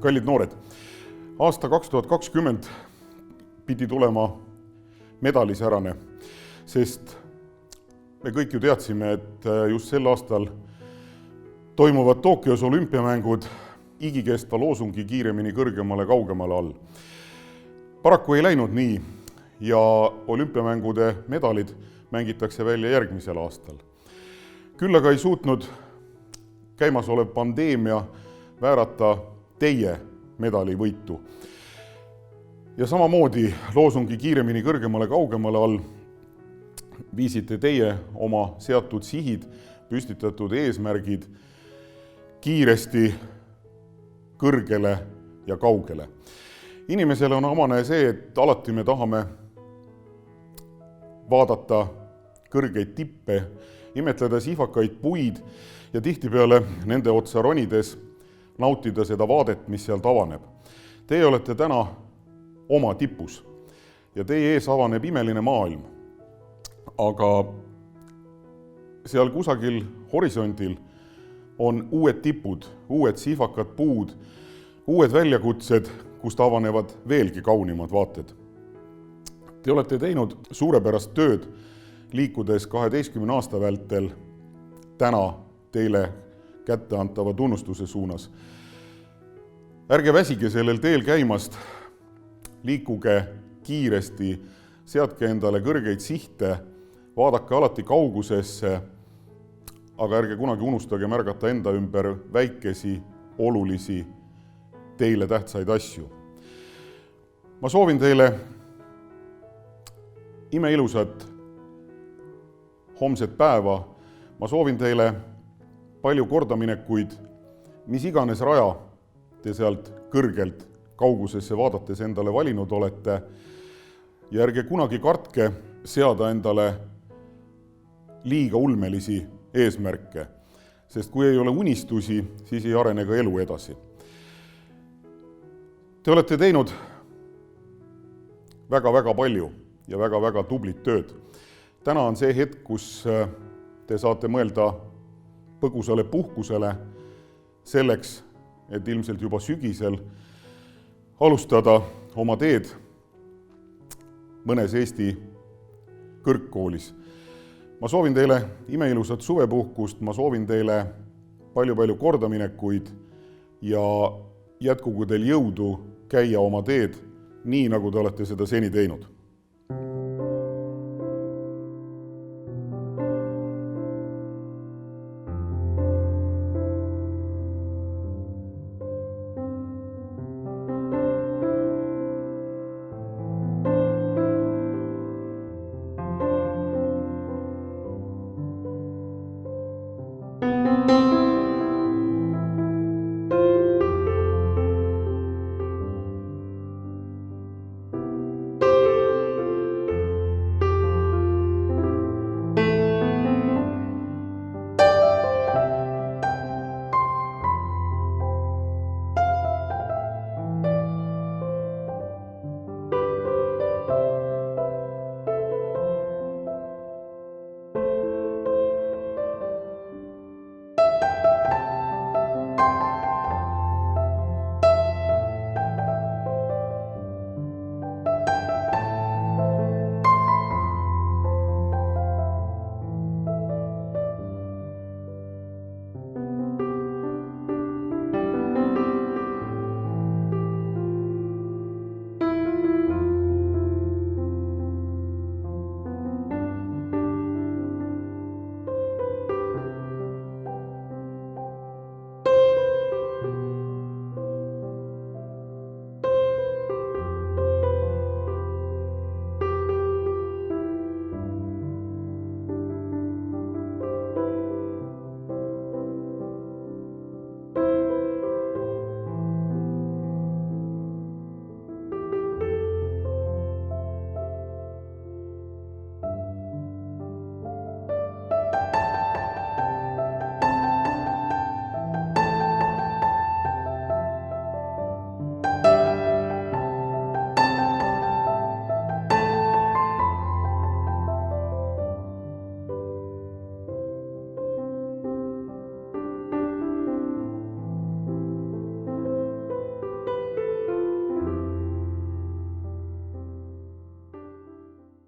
Kallid noored, aasta 2020 pidi tulema medalisärane, sest me kõik ju teadsime, et just sel aastal toimuvad Tokyos olümpiamängud igikestva loosungi kiiremini, kõrgemale, kaugemale all. Paraku ei läinud nii ja olümpiamängude medalid mängitakse välja järgmisel aastal. Küll aga ei suutnud käimasolev pandeemia väärata teie medalivõitu. Ja samamoodi loosungi kiiremini, kõrgemale, kaugemale all viisite teie oma seatud sihid, püstitatud eesmärgid kiiresti kõrgele ja kaugele. Inimesele on omane see, et alati me tahame vaadata kõrgeid tippe, imetleda sihvakaid puid ja tihtipeale nende otsa ronides nautida seda vaadet, mis sealt avaneb. Teie olete täna oma tipus ja teie ees avaneb imeline maailm. Aga seal kusagil horisondil on uued tipud, uued sihvakad puud, uued väljakutsed, kust avanevad veelgi kaunimad vaated. Te olete teinud suurepärast tööd, liikudes 12 aasta vältel täna teile kätte antava tunnustuse suunas. Ärge väsige sellel teel käimast, liikuge kiiresti, seadke endale kõrgeid sihte, vaadake alati kaugusesse, aga ärge kunagi unustage märgata enda ümber väikesi, olulisi, teile tähtsaid asju. Ma soovin teile imeilusat homset päeva, ma soovin teile palju kordaminekuid, mis iganes raja te sealt kõrgelt kaugusesse vaadates endale valinud olete ja ärge kunagi kartke seada endale liiga ulmelisi eesmärke, sest kui ei ole unistusi, siis ei arene ka elu edasi. Te olete teinud väga-väga palju ja väga-väga tublit tööd. Täna on see hetk, kus te saate mõelda põgusale puhkusele selleks, et ilmselt juba sügisel alustada oma teed mõnes Eesti kõrgkoolis. Ma soovin teile imeilusat suvepuhkust, ma soovin teile palju-palju kordaminekuid ja jätkugu teil jõudu käia oma teed nii, nagu te olete seda seni teinud.